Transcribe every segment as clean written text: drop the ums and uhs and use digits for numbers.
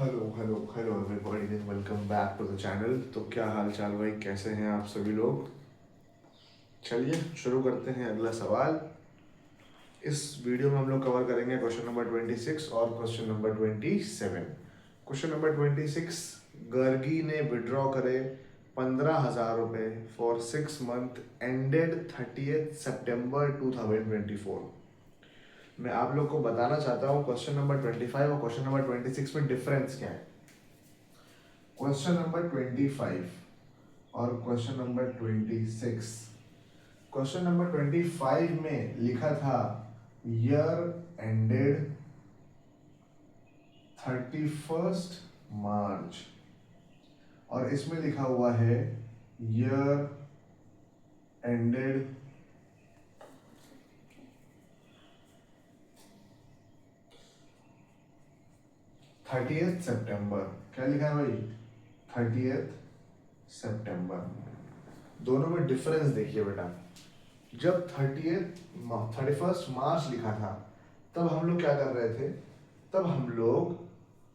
Hello hello hello everybody and welcome back to the channel. तो क्या हाल चाल भाई, कैसे हैं आप सभी लोग। चलिए शुरू करते हैं अगला सवाल। इस वीडियो में हम लोग कवर करेंगे क्वेश्चन नंबर 26 और question number 27। Question number 26, Gargi ने विड्रॉ करे 15,000 रुपये फॉर 6 मंथ एंडेड 30 सितंबर 2024। मैं आप लोग को बताना चाहता हूँ क्वेश्चन नंबर 25 और क्वेश्चन नंबर 26 में डिफरेंस क्या है। क्वेश्चन नंबर 25 और क्वेश्चन नंबर 26। क्वेश्चन नंबर 25 में लिखा था ईयर एंडेड 31 मार्च, और इसमें लिखा हुआ है ईयर एंडेड 30 सितंबर। क्या लिखा है भाई? 30 सितंबर। दोनों में डिफरेंस देखिए बेटा। जब 31 मार्च लिखा था तब हम लोग क्या कर रहे थे, तब हम लोग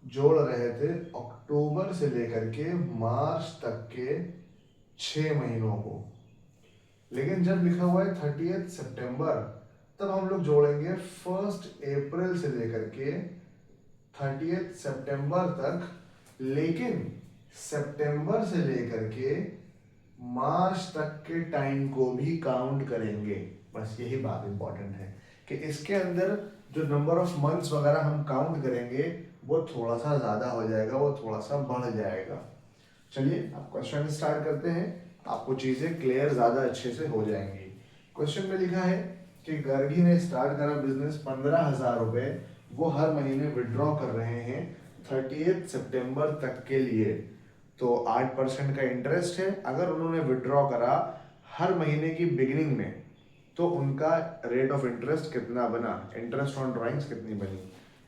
जोड़ रहे थे अक्टूबर से लेकर के मार्च तक के 6 महीनों को। लेकिन जब लिखा हुआ है 30 सितंबर, तब हम लोग जोड़ेंगे 1 अप्रैल से लेकर के 30 सितंबर तक, लेकिन सितंबर से लेकर के मार्च तक के टाइम को भी काउंट करेंगे। बस यही बात इंपॉर्टेंट है कि इसके अंदर जो नंबर ऑफ मंथ्स वगैरह हम काउंट करेंगे वो थोड़ा सा ज़्यादा हो जाएगा, वो थोड़ा सा बढ़ जाएगा। चलिए अब क्वेश्चन स्टार्ट करते हैं, आपको चीज़ें क्लियर ज़्यादा अच्छे से हो जाएंगी। क्वेश्चन में लिखा है कि गर्गी ने स्टार्ट करा बिजनेस 15,000 रुपये, वो हर महीने विड्रॉ कर रहे हैं 30 सितंबर तक के लिए। तो 8% का इंटरेस्ट है। अगर उन्होंने विड्रॉ करा हर महीने की बिगिनिंग में, तो उनका रेट ऑफ इंटरेस्ट कितना बना, इंटरेस्ट ऑन ड्राइंग्स कितनी बनी।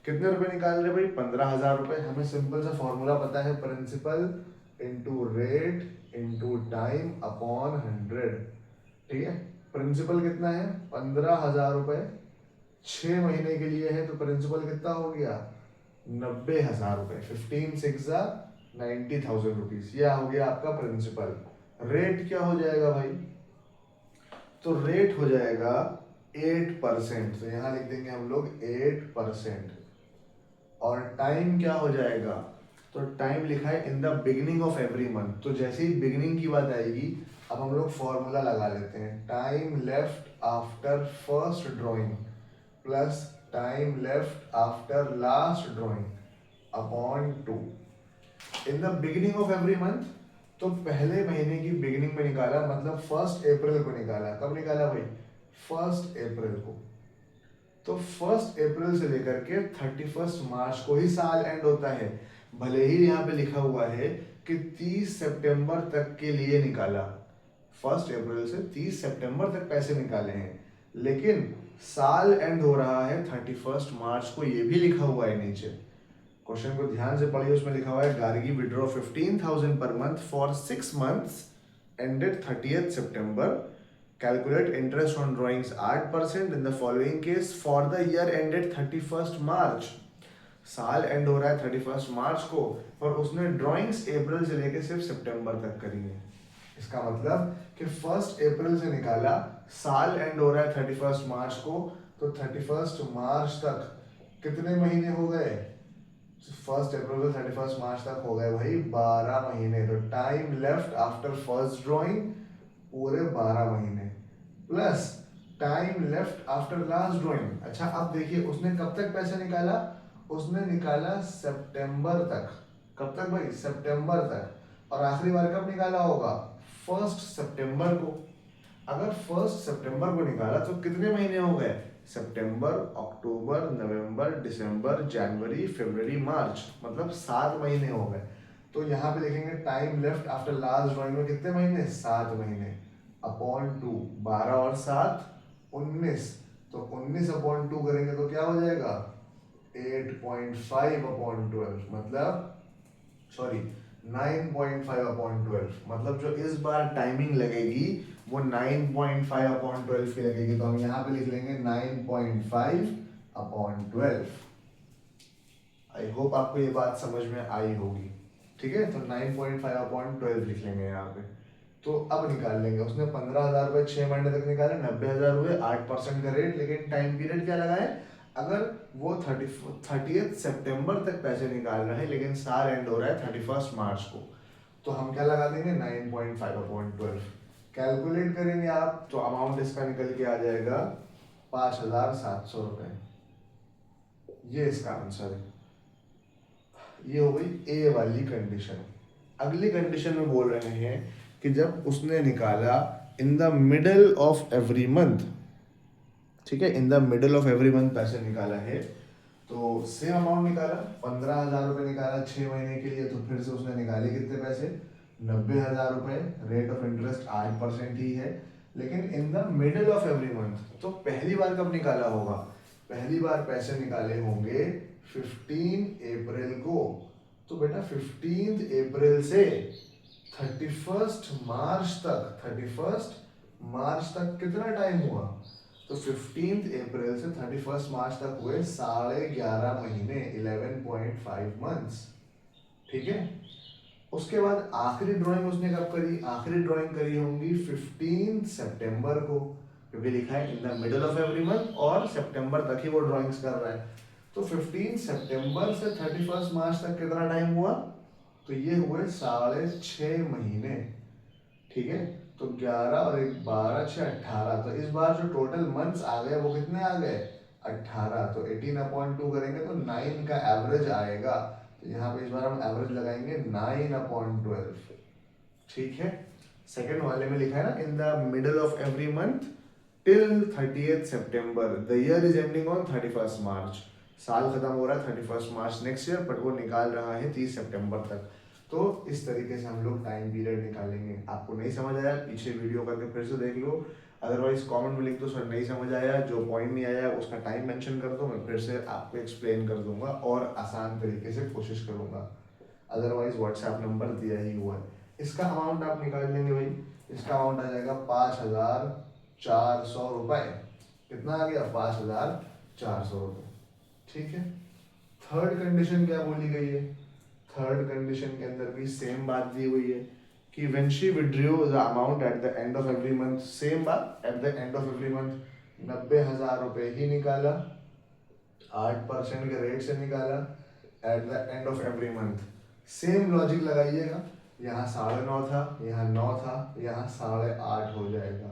कितने रुपए निकाल रहे भाई? 15,000 रुपये। हमें सिंपल सा फॉर्मूला पता है, principal into rate into time upon 100। ठीक है, प्रिंसिपल कितना है? 15,000 रुपये। 6 महीने के लिए है तो प्रिंसिपल कितना हो गया? 90,000 रुपये। 15 6 90,000 रुपीज, यह हो गया आपका प्रिंसिपल। रेट क्या हो जाएगा भाई? तो रेट हो जाएगा 8%। तो यहां लिख देंगे हम लोग 8%। और टाइम क्या हो जाएगा? तो टाइम लिखा है in the beginning of every month. तो जैसे ही बिगिनिंग की बात आएगी, अब हम लोग फॉर्मूला लगा लेते हैं। Time left after first drawing plus time left after last drawing upon 2 in the beginning of every month. तो पहले महीने की बिगिनिंग में निकाला, मतलब 1 अप्रैल को निकाला। कब निकाला भाई? 1 अप्रैल को। तो 1 अप्रैल से लेकर के 31 मार्च को ही साल एंड होता है। भले ही यहाँ पे लिखा हुआ है कि 30 सितंबर तक के लिए निकाला, 1 अप्रैल से 30 सितंबर तक पैसे निकाले हैं, लेकिन साल एंड हो रहा है 31 मार्च को, ये भी लिखा हुआ है नीचे। क्वेश्चन को ध्यान से पढ़िए, उसमें लिखा हुआ है Gargi withdraw 15,000 per month for 6 months ended 30 September. Calculate interest on drawings 8% in the following case for the year ended 31 मार्च। साल एंड हो रहा है 31 मार्च को, पर उसने ड्राइंग्स अप्रैल से लेकर सिर्फ सितंबर तक करी है। इसका मतलब कि 1 अप्रैल से निकाला, साल एंड हो रहा है 31 मार्च को, तो 31 मार्च तक कितने महीने हो गए? 1 अप्रैल से 31 मार्च तक हो गए भाई 12 महीने। तो time left after first drawing पूरे 12 महीने, plus time left after last drawing. अच्छा अब देखिए उसने कब तक पैसे निकाला? उसने निकाला सितंबर तक। कब तक भाई? सितंबर तक। और आखिरी बार कब निकाला होगा? 1 सितंबर को। अगर 1 सितंबर को निकाला तो कितने महीने हो गए? सितंबर, अक्टूबर, नवंबर, दिसंबर, जनवरी, फरवरी, मार्च, मतलब 7 महीने हो गए। तो यहाँ पे लिखेंगे time left after last drawing में कितने महीने? 7 महीने अपॉन 2। 12 और 7 19। तो 19/2 करेंगे तो क्या हो जाएगा? 8.5/12, मतलब सॉरी 9.5/12। मतलब जो इस बार टाइमिंग लगेगी वो 9.5/12 की लगेगी। तो हम यहाँ पे लिख लेंगे 9.5/12। आई होप आपको ये बात समझ में आई होगी। ठीक है, तो 9.5 अपॉन 12 लिख लेंगे यहाँ पे। तो अब निकाल लेंगे, उसने 15,000 रुपये 6 महीने तक निकाले, 90,000 हुए, 8% का रेट, लेकिन टाइम पीरियड क्या लगा है, अगर वो 30 सितंबर तक पैसे निकाल रहे हैं लेकिन साल एंड हो रहा है 31 मार्च को, तो हम क्या लगा देंगे 9.5 अपॉन 12। कैलकुलेट करेंगे आप तो अमाउंट इसका निकल के आ जाएगा 5,700 रुपये। ये इसका आंसर है। ये हो गई ए वाली कंडीशन। अगली कंडीशन में बोल रहे हैं कि जब उसने निकाला in the middle of every month, ठीक है, in the middle of every month पैसे निकाला है, तो सेम अमाउंट निकाला, 15,000 रुपये निकाला 6 महीने के लिए, तो फिर से उसने निकाले कितने पैसे, 90,000 रुपये, रेट ऑफ इंटरेस्ट 8% ही है, लेकिन in the middle of every month. तो पहली बार कब निकाला होगा, पहली बार पैसे निकाले होंगे 15 अप्रैल को। तो बेटा 15 अप्रैल से 31 मार्च तक, 31 मार्च तक कितना टाइम हुआ, तो 15 अप्रैल से 31 मार्च तक हुए 11.5 महीने, 11.5 मंथ्स। ठीक है, उसके बाद आखिरी ड्राइंग उसने कब करी, आखिरी ड्राइंग करी होंगी 15 सितंबर को, क्योंकि लिखा है in the middle of every month और सितंबर तक ही वो ड्राइंग्स कर रहा है। तो 15 सितंबर से 31 मार्च तक कितना टाइम हुआ, तो ये हुए 6.5 महीने। ठीक है, तो 11 और 1 12 6 18, तो इस बार जो टोटल मंथ्स आ गए वो कितने आ गए, 18। तो 18/2 करेंगे तो 9 का एवरेज आएगा, तो यहाँ पे इस बार हम एवरेज लगाएंगे 9/12। ठीक है, सेकंड वाले में लिखा है ना in the middle of every month till 30th September, the year is ending on 31 मार्च, साल खत्म हो रहा है 31 मार्च नेक्स्ट ईयर, बट वो निकाल रहा है 30 सितंबर तक। तो इस तरीके से हम लोग टाइम पीरियड निकालेंगे। आपको नहीं समझ आया पीछे वीडियो करके फिर से देख लो, अदरवाइज कमेंट में लिख दो सर नहीं समझ आया, जो पॉइंट नहीं आया उसका टाइम मेंशन कर दो, मैं फिर से आपको एक्सप्लेन कर दूंगा और आसान तरीके से कोशिश करूंगा। अदरवाइज व्हाट्सएप नंबर दिया ही हुआ है। इसका अमाउंट आप निकाल लेंगे भाई, इसका अमाउंट आ जाएगा 5,400 रुपये। कितना आ गया, 5,400 रुपये। ठीक है, थर्ड कंडीशन क्या बोली गई है, थर्ड कंडीशन के अंदर भी सेम बात दी हुई है कि when she withdraw the amount at the end of every month, same बात, at the end of every month 90,000 रुपये ही निकाला, 8% के रेट से निकाला at the end of every month. Same logic लगाइएगा, यहाँ 9.5 था, यहाँ 9 था, यहाँ 8.5 हो जाएगा,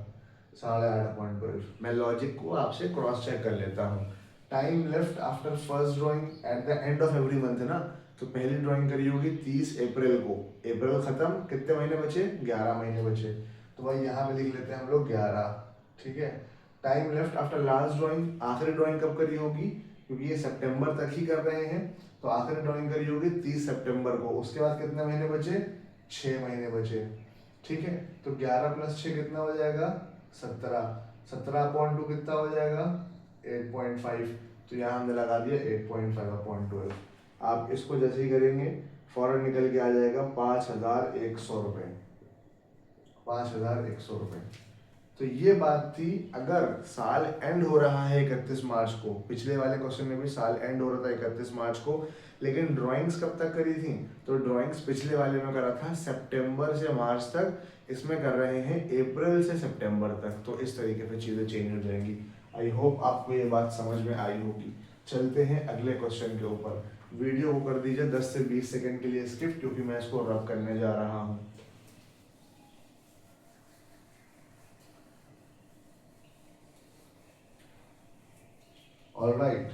8.5/12। मैं लॉजिक को आपसे क्रॉस चेक कर लेता हूँ। Time left after first drawing eight the end of every month है ना, तो पहली ड्राइंग करी होगी 30 अप्रैल को, अप्रैल खत्म, कितने महीने बचे, 11 महीने बचे, तो भाई यहाँ पे लिख लेते हैं हम लोग 11। ठीक है, time left after last drawing, आखिरी ड्राइंग कब करी होगी, क्योंकि ये सितंबर तक ही कर रहे हैं, तो आखिरी ड्राइंग करी होगी 30 सितंबर को, उसके बाद कितने महीने बचे, 6 महीने बचे। ठीक है, तो 11 + 6 कितना हो जाएगा, 17, 17/2 कितना हो जाएगा, 8.5, तो यहाँ हमने लगा दिया 8.5/12। आप इसको जैसे ही करेंगे फौरन निकल के आ जाएगा 5,100 रुपये, 5,100 रुपये। तो ये बात थी, अगर साल एंड हो रहा है 31 मार्च को, पिछले वाले क्वेश्चन में भी साल एंड हो रहा था 31 मार्च को, लेकिन ड्राइंग्स कब तक करी थी, तो ड्राइंग्स पिछले वाले में करा था सितंबर से मार्च तक, इसमें कर रहे हैं अप्रैल से सितंबर तक, तो इस तरीके से चीज़ें चेंज हो जाएंगी। आई होप आपको ये बात समझ में आई होगी। चलते हैं अगले क्वेश्चन के ऊपर। वीडियो को कर दीजिए 10 से 20 सेकंड के लिए स्किप, क्योंकि मैं इसको रब करने जा रहा हूँ। ऑलराइट,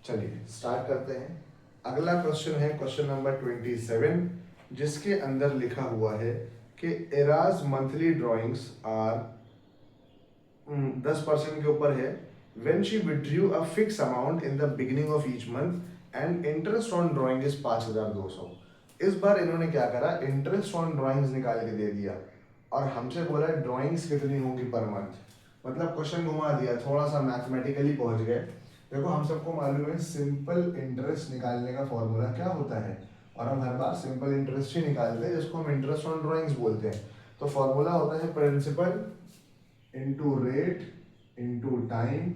चलिए स्टार्ट करते हैं। अगला क्वेश्चन है क्वेश्चन नंबर 27, जिसके अंदर लिखा हुआ है कि एराज मंथली ड्राइंग्स आर 10% के ऊपर है, when she withdrew a fix amount in the beginning of each month and interest on drawing is 5,200। इस बार इन्होंने क्या करा, इंटरेस्ट ऑन ड्राइंग्स निकाल के दे दिया और हमसे बोला ड्राइंग्स कितनी होगी पर मंथ, मतलब क्वेश्चन घुमा दिया, थोड़ा सा मैथमेटिकली पहुंच गए। देखो हम सबको मालूम है सिंपल इंटरेस्ट निकालने का फॉर्मूला क्या होता है, और हम हर बार सिंपल इंटरेस्ट ही निकालते हैं, जिसको हम इंटरेस्ट ऑन ड्राइंग्स बोलते हैं। तो फॉर्मूला होता है principal into rate into time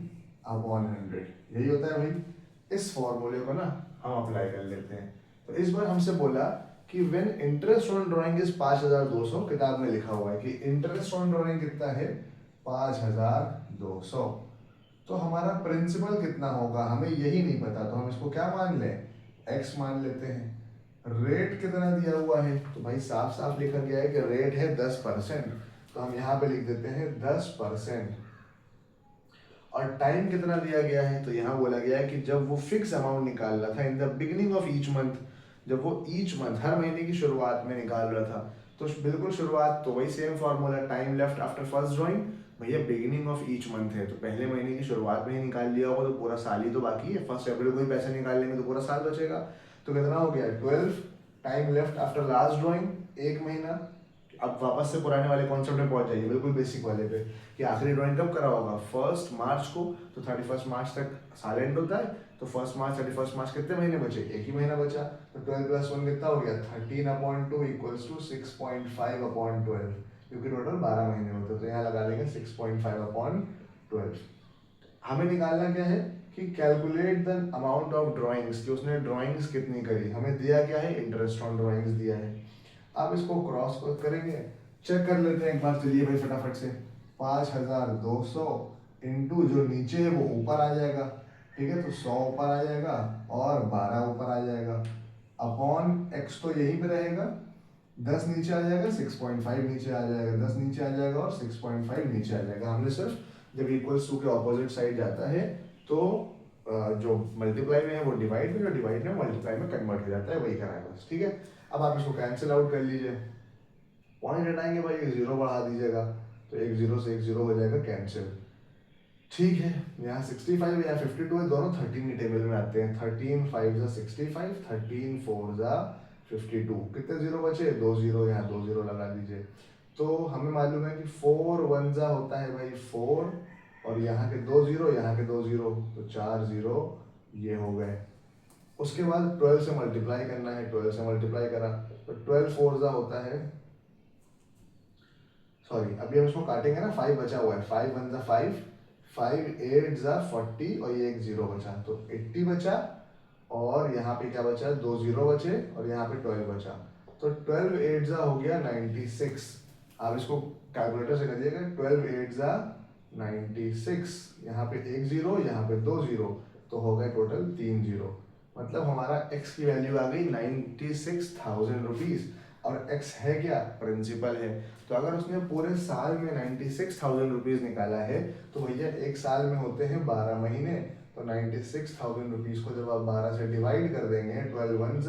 upon 100, यही होता है भाई। इस फॉर्मूले को ना हम अप्लाई कर लेते हैं। तो इस बार हमसे बोला कि when interest on drawing is 5200, किताब में लिखा हुआ है कि इंटरेस्ट ऑन ड्राइंग कितना है 5200, तो हमारा प्रिंसिपल कितना होगा हमें यही नहीं पता, तो हम इसको क्या मान लें, x मान लेते हैं। रेट कितना दिया हुआ है, तो भाई साफ साफ लिखा गया है कि रेट है 10%, तो हम यहाँ पे लिख देते हैं 10%। और टाइम कितना दिया गया है, तो यहाँ बोला गया है कि जब वो फिक्स अमाउंट निकाल रहा था in the beginning of each month, जब वो ईच मंथ हर महीने की शुरुआत में निकाल रहा था, तो बिल्कुल शुरुआत तो वही same formula, time left after first drawing, भैया बिगिनिंग ऑफ ईच मंथ है तो पहले महीने की शुरुआत में ही निकाल लिया होगा, तो पूरा साल ही तो बाकी है, 1 अप्रैल को ही पैसे निकाल लेंगे तो पूरा साल बचेगा। तो कितना हो गया 12, time left after last drawing 1 महीना। अब वापस से पुराने वाले कॉन्सेप्ट में पहुंच जाइए, बिल्कुल बेसिक वाले पे, कि आखिरी ड्राइंग कब करा होगा 1 मार्च को, तो 31 मार्च तक साल एंड होता है, तो 1 मार्च 31 मार्च कितने महीने बचे, एक ही महीना बचा, तो 12 + 1 कितना हो गया 13/2 = 6.5/12, क्योंकि टोटल 12 महीने होते हैं, तो यहाँ लगा लेंगे 6.5/12। हमें निकालना क्या है कि calculate the amount of drawings, कि उसने ड्राइंग्स कितनी करी, हमें दिया क्या है इंटरेस्ट ऑन ड्राइंग्स दिया है। आप इसको क्रॉस करेंगे, चेक कर लेते हैं एक बार, चलिए भाई फटाफट से, 5200 इंटू जो नीचे है वो ऊपर आ जाएगा, ठीक है, तो 100 ऊपर आ जाएगा और 12 ऊपर आ जाएगा, अपॉन x तो यहीं पे रहेगा, 10 नीचे आ जाएगा, 6.5 नीचे आ जाएगा, 10 नीचे आ जाएगा और 6.5 नीचे आ जाएगा। हमने सिर्फ जब इक्वल्स टू के ऑपोजिट साइड जाता है तो जो मल्टीप्लाई में है वो डिवाइड में, जो डिवाइड में मल्टीप्लाई में कन्वर्ट हो जाता है, वही करा है बस, ठीक है। अब आप इसको कैंसिल आउट कर लीजिए, पॉइंट हटाएंगे भाई, एक 0 बढ़ा दीजिएगा, तो एक 0 से एक 0 हो जाएगा कैंसिल, ठीक है। यहाँ 65 या 52 है, दोनों 13 की टेबल में आते हैं, 13 5 = 65, 13 4 = 52, कितने 0 बचे, 2 0, यहाँ 2 0 लगा दीजिए। तो हमें मालूम है कि 4 1 होता है भाई 4, और यहाँ के 2 0, यहाँ के 2 0, तो 4 0 ये हो गए। उसके बाद 12 से मल्टीप्लाई करना है, 12 से मल्टीप्लाई करा तो 12 4 होता है, सॉरी अभी हम इसको काटेंगे ना, 5 बचा हुआ है, 5 1 5, 5 8 40, और ये एक 0 बचा, तो 80 बचा, और यहाँ पे क्या बचा, 2 0 बचे, और यहाँ पे 12 बचा, तो 12 8 हो गया 96। आप इसको कैलकुलेटर से करिएगा, 12 8 96, यहाँ पे एक 0, यहाँ पे 2 0, तो हो गए टोटल 3 0, मतलब हमारा x की वैल्यू आ गई 96,000 रुपीज, और x है क्या, प्रिंसिपल है, तो अगर उसने पूरे साल में 96,000 रुपीज निकाला है, तो भैया एक साल में होते हैं 12 महीने, तो 96,000 रुपीज को जब आप 12 से डिवाइड कर देंगे, 12 1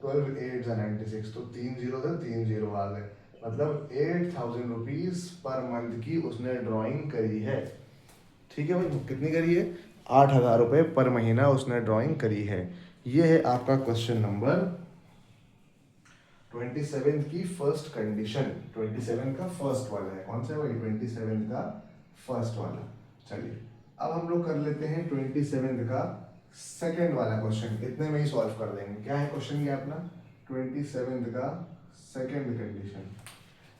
12 8 96, तो 3 0 से 3 0 आ गए, मतलब 8,000 रुपीज पर मंथ की उसने ड्राइंग करी है, ठीक है भाई, कितनी करी है, 8,000 रुपये पर महीना उसने ड्राइंग करी है। ये है आपका क्वेश्चन नंबर 27 की फर्स्ट कंडीशन, 27 का फर्स्ट वाला है, कौन सा है भाई, 27 का फर्स्ट वाला। चलिए अब हम लोग कर लेते हैं 27 का सेकंड वाला क्वेश्चन, इतने में ही सॉल्व कर देंगे। क्या है क्वेश्चन ये अपना, 27 का सेकंड कंडीशन,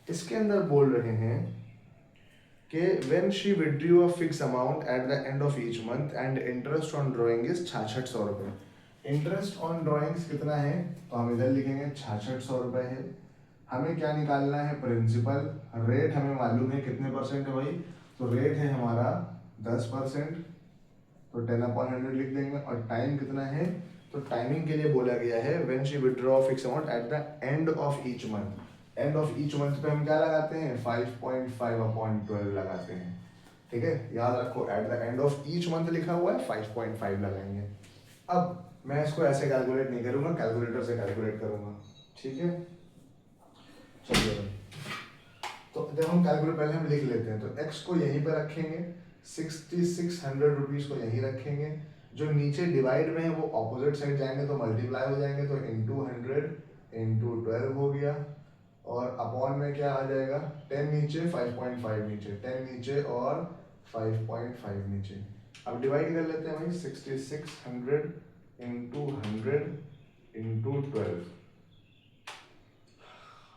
इसके अंदर बोल रहे हैं कि when she withdrew a fixed amount at the end of each month and interest on drawing is 6600 रुपये। इंटरेस्ट ऑन ड्राइंग्स कितना है, तो हम इधर लिखेंगे 6600 रुपये है। हमें क्या निकालना है, प्रिंसिपल, रेट हमें मालूम है कितने परसेंट है भाई, तो रेट है हमारा 10%, तो 10/100 लिख देंगे, और टाइम कितना है, तो टाइमिंग के लिए बोला गया है when she withdraw fix amount at the end of each month. End of each month पे हम क्या लगाते हैं, 5.5/12 लगाते हैं, ठीक है, याद रखो eight the end of each month लिखा हुआ है, 5.5 लगाएंगे। अब मैं इसको ऐसे कैलकुलेट नहीं करूंगा, कैलकुलेटर से कैलकुलेट करूंगा, ठीक है। चलिए तो जब हम कैलकुलेट पहले हम लिख लेते हैं, तो x को यहीं पर रखेंगे, 6600 रुपीज को यहीं रखेंगे, जो नीचे डिवाइड में है वो ऑपोजिट साइड जाएंगे तो मल्टीप्लाई हो जाएंगे, तो इंटू 100 इंटू 12 हो गया, और अपॉन में क्या आ जाएगा, 10 नीचे 5.5 नीचे, 10 नीचे और 5.5 नीचे। अब डिवाइड कर लेते हैं भाई, 6600 into 100 into 12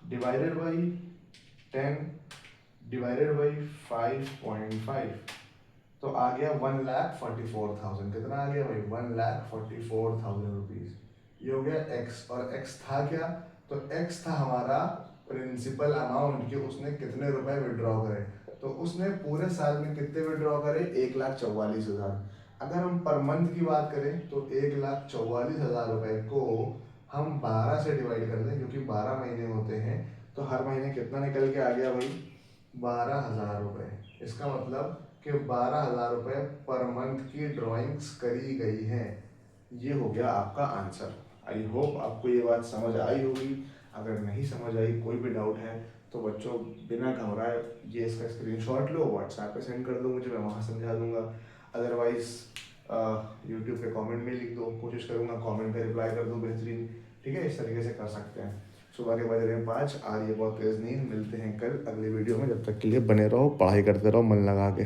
divided by 10 divided by 5.5, तो आ गया 1,44,000। कितना आ गया भाई? 1,44,000 रुपीज। ये हो गया एक्स। और एक्स था क्या? तो एक्स था हमारा प्रिंसिपल अमाउंट कि उसने कितने रुपए विड्रॉ करे। तो उसने पूरे साल में कितने विड्रॉ करे? 1,44,000। अगर हम पर मंथ की बात करें तो 1,44,000 रुपए को हम 12 से डिवाइड कर दें, क्योंकि 12 महीने होते हैं, तो हर महीने कितना निकल के आ गया भाई? 12,000 रुपए। इसका मतलब कि 12,000 रुपए पर मंथ की ड्राइंग्स करी गई हैं। ये हो गया आपका आंसर। आई होप आपको ये बात समझ आई होगी। अगर नहीं समझ आई, कोई भी डाउट है, तो बच्चों बिना घबराए ये इसका स्क्रीनशॉट लो, व्हाट्सएप पे सेंड कर दो मुझे, मैं वहाँ समझा दूंगा। अदरवाइज यूट्यूब पे कमेंट में लिख दो, कोशिश करूँगा कमेंट पे रिप्लाई कर दूँ बेहतरीन। ठीक है, इस तरीके से कर सकते हैं। सुबह के बज रहे हैं 5। आज ये बहुत तेज़ नींद। मिलते हैं कल अगली वीडियो में। जब तक के लिए बने रहो, पढ़ाई करते रहो मन लगा के।